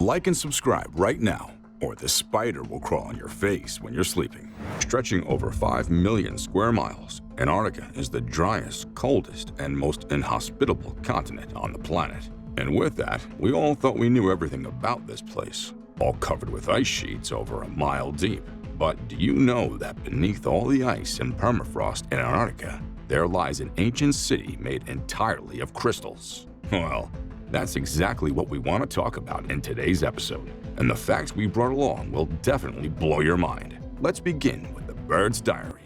Like and subscribe right now, or the spider will crawl on your face when you're sleeping. Stretching over 5 million square miles, Antarctica is the driest, coldest, and most inhospitable continent on the planet. And with that, we all thought we knew everything about this place, all covered with ice sheets over a mile deep. But do you know that beneath all the ice and permafrost in Antarctica, there lies an ancient city made entirely of crystals? Well, that's exactly what we want to talk about in today's episode, and the facts we brought along will definitely blow your mind. Let's begin with the bird's diary.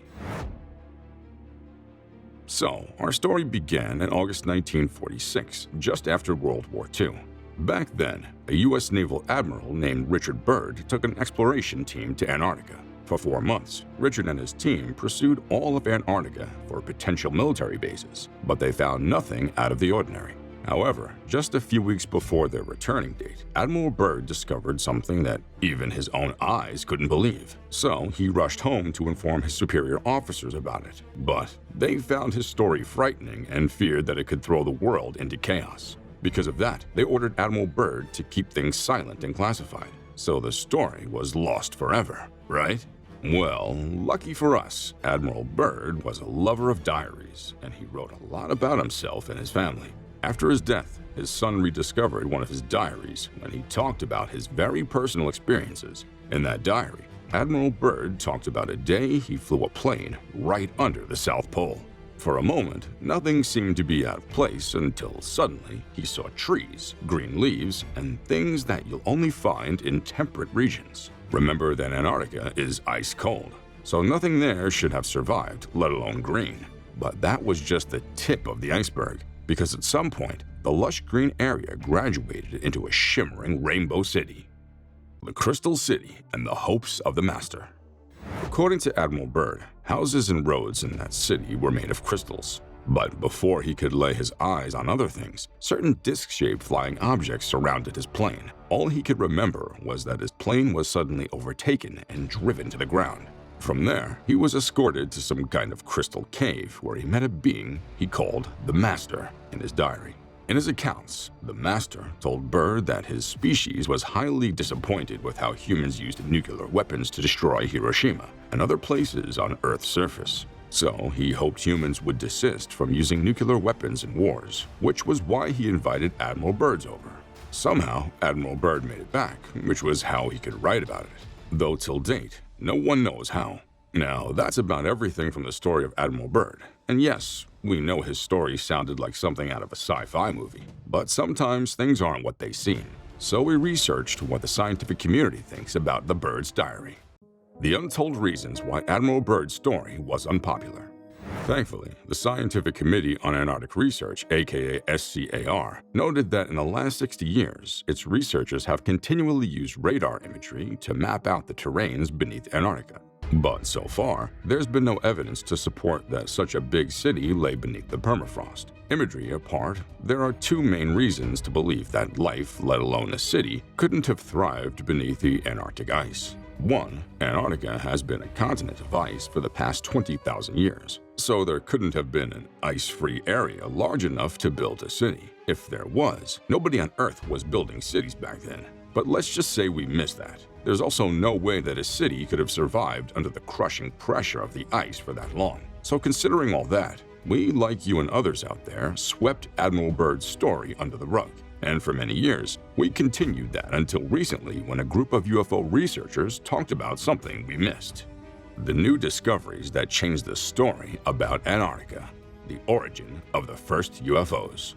So, our story began in August 1946, just after World War II. Back then, a U.S. naval admiral named Richard Byrd took an exploration team to Antarctica. For 4 months, Richard and his team pursued all of Antarctica for potential military bases, but they found nothing out of the ordinary. However, just a few weeks before their returning date, Admiral Byrd discovered something that even his own eyes couldn't believe. So he rushed home to inform his superior officers about it. But they found his story frightening and feared that it could throw the world into chaos. Because of that, they ordered Admiral Byrd to keep things silent and classified. So the story was lost forever, right? Well, lucky for us, Admiral Byrd was a lover of diaries, and he wrote a lot about himself and his family. After his death, his son rediscovered one of his diaries when he talked about his very personal experiences. In that diary, Admiral Byrd talked about a day he flew a plane right under the South Pole. For a moment, nothing seemed to be out of place until suddenly he saw trees, green leaves, and things that you'll only find in temperate regions. Remember that Antarctica is ice cold, so nothing there should have survived, let alone green. But that was just the tip of the iceberg, because at some point, the lush green area graduated into a shimmering rainbow city. The Crystal City and the hopes of the master. According to Admiral Byrd, houses and roads in that city were made of crystals. But before he could lay his eyes on other things, certain disc-shaped flying objects surrounded his plane. All he could remember was that his plane was suddenly overtaken and driven to the ground. From there, he was escorted to some kind of crystal cave where he met a being he called the Master in his diary. In his accounts, the Master told Byrd that his species was highly disappointed with how humans used nuclear weapons to destroy Hiroshima and other places on Earth's surface. So he hoped humans would desist from using nuclear weapons in wars, which was why he invited Admiral Byrd over. Somehow, Admiral Byrd made it back, which was how he could write about it. Though till date, no one knows how. Now, that's about everything from the story of Admiral Byrd. And yes, we know his story sounded like something out of a sci-fi movie, but sometimes things aren't what they seem. So we researched what the scientific community thinks about the Byrd's diary. The untold reasons why Admiral Byrd's story was unpopular. Thankfully, the Scientific Committee on Antarctic Research, aka SCAR, noted that in the last 60 years, its researchers have continually used radar imagery to map out the terrains beneath Antarctica. But so far, there's been no evidence to support that such a big city lay beneath the permafrost. Imagery apart, there are two main reasons to believe that life, let alone a city, couldn't have thrived beneath the Antarctic ice. 1. Antarctica has been a continent of ice for the past 20,000 years, so there couldn't have been an ice-free area large enough to build a city. If there was, nobody on Earth was building cities back then. But let's just say we missed that. There's also no way that a city could have survived under the crushing pressure of the ice for that long. So considering all that, we, like you and others out there, swept Admiral Byrd's story under the rug. And for many years, we continued that until recently when a group of UFO researchers talked about something we missed. The new discoveries that changed the story about Antarctica, the origin of the first UFOs.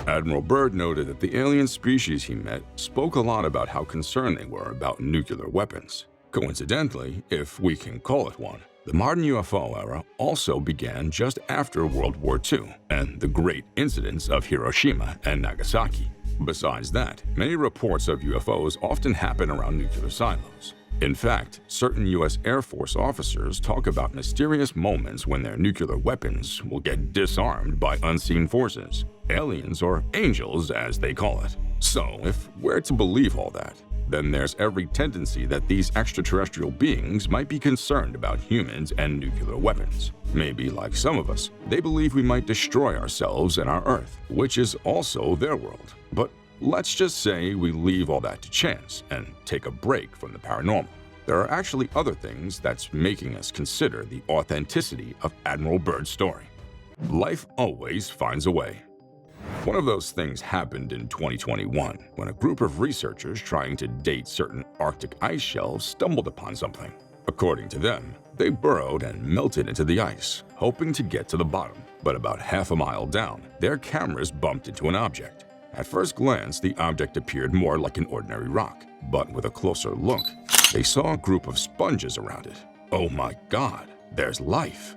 Admiral Byrd noted that the alien species he met spoke a lot about how concerned they were about nuclear weapons. Coincidentally, if we can call it one, the modern UFO era also began just after World War II and the great incidents of Hiroshima and Nagasaki. Besides that, many reports of UFOs often happen around nuclear silos. In fact, certain U.S. Air Force officers talk about mysterious moments when their nuclear weapons will get disarmed by unseen forces, aliens or angels as they call it. So, if we're to believe all that, then there's every tendency that these extraterrestrial beings might be concerned about humans and nuclear weapons. Maybe, like some of us, they believe we might destroy ourselves and our Earth, which is also their world. But Let's just say we leave all that to chance and take a break from the paranormal. There are actually other things that's making us consider the authenticity of Admiral Byrd's story. Life always finds a way. One of those things happened in 2021 when a group of researchers trying to date certain Arctic ice shelves stumbled upon something. According to them, they burrowed and melted into the ice, hoping to get to the bottom. But about half a mile down, their cameras bumped into an object. At first glance, the object appeared more like an ordinary rock, but with a closer look, they saw a group of sponges around it. Oh my God, there's life!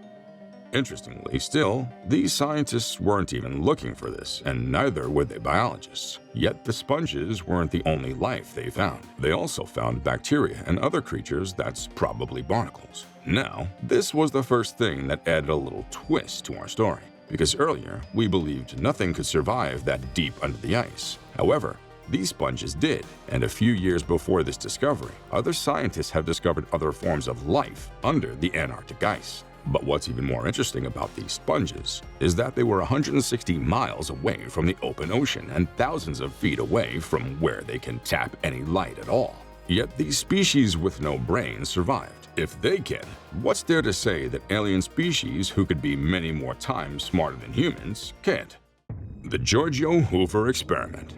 Interestingly still, these scientists weren't even looking for this, and neither were they biologists. Yet the sponges weren't the only life they found. They also found bacteria and other creatures that's probably barnacles. Now, this was the first thing that added a little twist to our story, because earlier we believed nothing could survive that deep under the ice. However, these sponges did, and a few years before this discovery, other scientists have discovered other forms of life under the Antarctic ice. But what's even more interesting about these sponges is that they were 160 miles away from the open ocean and thousands of feet away from where they can tap any light at all. Yet these species with no brains survived. If they can, what's there to say that alien species who could be many more times smarter than humans can't? The Giorgio Hoover experiment.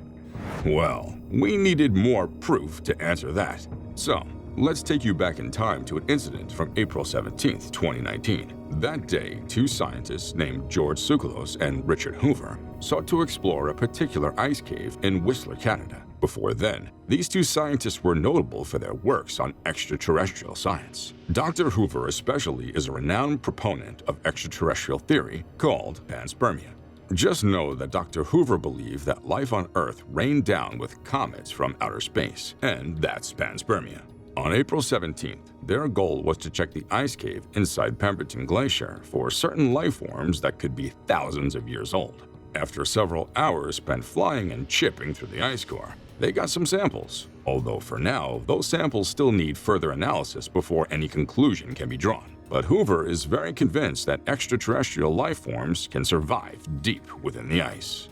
Well, we needed more proof to answer that. So, let's take you back in time to an incident from April 17, 2019. That day, two scientists named George Tsoukalos and Richard Hoover sought to explore a particular ice cave in Whistler, Canada. Before then, these two scientists were notable for their works on extraterrestrial science. Dr. Hoover especially is a renowned proponent of extraterrestrial theory called panspermia. Just know that Dr. Hoover believed that life on Earth rained down with comets from outer space, and that's panspermia. On April 17th, their goal was to check the ice cave inside Pemberton Glacier for certain life forms that could be thousands of years old. After several hours spent flying and chipping through the ice core, they got some samples, although for now, those samples still need further analysis before any conclusion can be drawn. But Hoover is very convinced that extraterrestrial life forms can survive deep within the ice.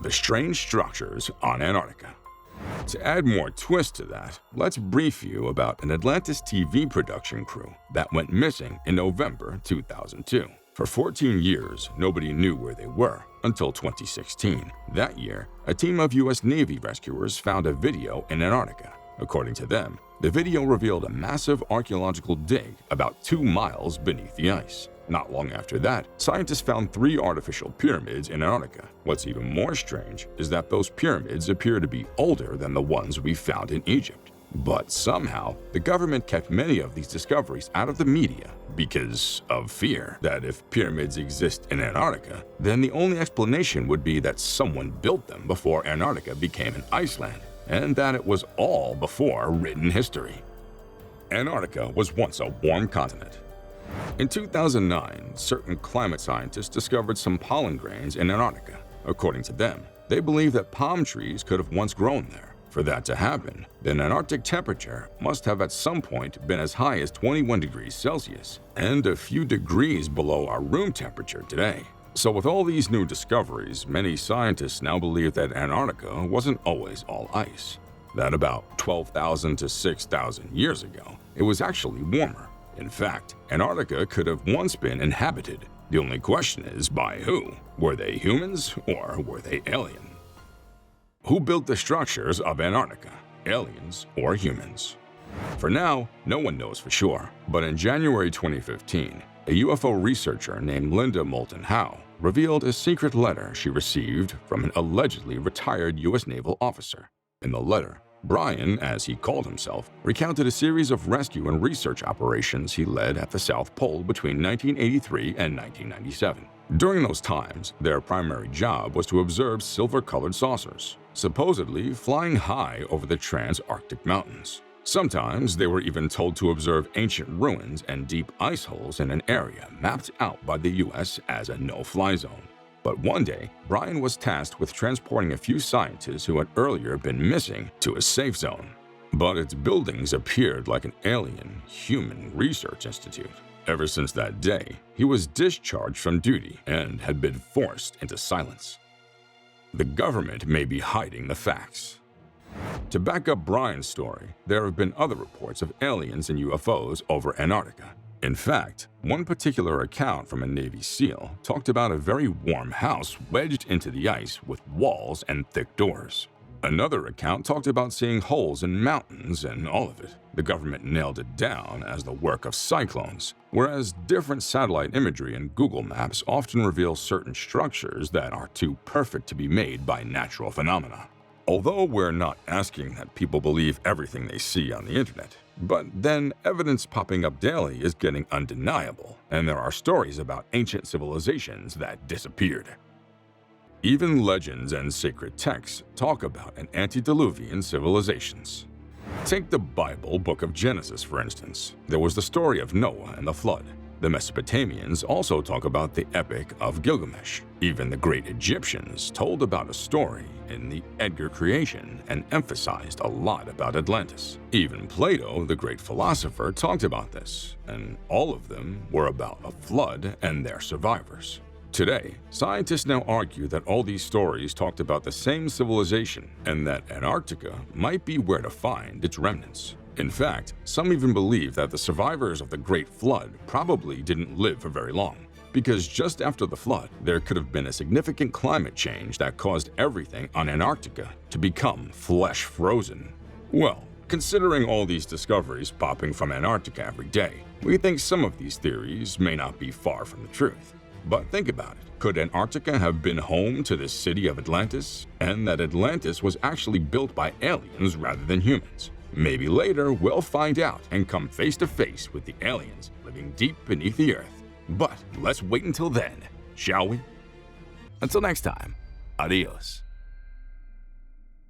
The strange structures on Antarctica. To add more twist to that, let's brief you about an Atlantis TV production crew that went missing in November 2002. For 14 years, nobody knew where they were until 2016. That year, a team of U.S. Navy rescuers found a video in Antarctica. According to them, the video revealed a massive archaeological dig about 2 miles beneath the ice. Not long after that, scientists found 3 artificial pyramids in Antarctica. What's even more strange is that those pyramids appear to be older than the ones we found in Egypt. But somehow, the government kept many of these discoveries out of the media because of fear that if pyramids exist in Antarctica, then the only explanation would be that someone built them before Antarctica became an iceland, and that it was all before written history. Antarctica was once a warm continent. In 2009, certain climate scientists discovered some pollen grains in Antarctica. According to them, they believe that palm trees could have once grown there. For that to happen, then Antarctic temperature must have at some point been as high as 21 degrees Celsius, and a few degrees below our room temperature today. So with all these new discoveries, many scientists now believe that Antarctica wasn't always all ice. That about 12,000 to 6,000 years ago, it was actually warmer. In fact, Antarctica could have once been inhabited. The only question is, by who? Were they humans or were they alien? Who built the structures of Antarctica, aliens or humans? For now, no one knows for sure, but in January 2015, a UFO researcher named Linda Moulton Howe revealed a secret letter she received from an allegedly retired U.S. naval officer. In the letter, Brian, as he called himself, recounted a series of rescue and research operations he led at the South Pole between 1983 and 1997. During those times, their primary job was to observe silver-colored saucers, supposedly flying high over the trans-Arctic mountains. Sometimes they were even told to observe ancient ruins and deep ice holes in an area mapped out by the U.S. as a no-fly zone. But one day, Brian was tasked with transporting a few scientists who had earlier been missing to a safe zone. But its buildings appeared like an alien, human research institute. Ever since that day, he was discharged from duty and had been forced into silence. the government may be hiding the facts. To back up Brian's story, there have been other reports of aliens and UFOs over Antarctica. In fact, one particular account from a Navy SEAL talked about a very warm house wedged into the ice with walls and thick doors. Another account talked about seeing holes in mountains, and all of it, the government nailed it down as the work of cyclones, whereas different satellite imagery and Google Maps often reveal certain structures that are too perfect to be made by natural phenomena. Although we're not asking that people believe everything they see on the internet, but then evidence popping up daily is getting undeniable, and there are stories about ancient civilizations that disappeared. Even legends and sacred texts talk about an antediluvian civilizations. Take the Bible book of Genesis, for instance. There was the story of Noah and the flood. The Mesopotamians also talk about the Epic of Gilgamesh. Even the great Egyptians told about a story in the Edgar creation and emphasized a lot about Atlantis. Even Plato, the great philosopher, talked about this, and all of them were about a flood and their survivors. Today, scientists now argue that all these stories talked about the same civilization and that Antarctica might be where to find its remnants. In fact, some even believe that the survivors of the Great Flood probably didn't live for very long, because just after the flood, there could have been a significant climate change that caused everything on Antarctica to become flesh-frozen. Well, considering all these discoveries popping from Antarctica every day, we think some of these theories may not be far from the truth. But think about it. Could Antarctica have been home to the city of Atlantis, and that Atlantis was actually built by aliens rather than humans? Maybe later we'll find out and come face to face with the aliens living deep beneath the earth. But let's wait until then, shall we? Until next time, adios.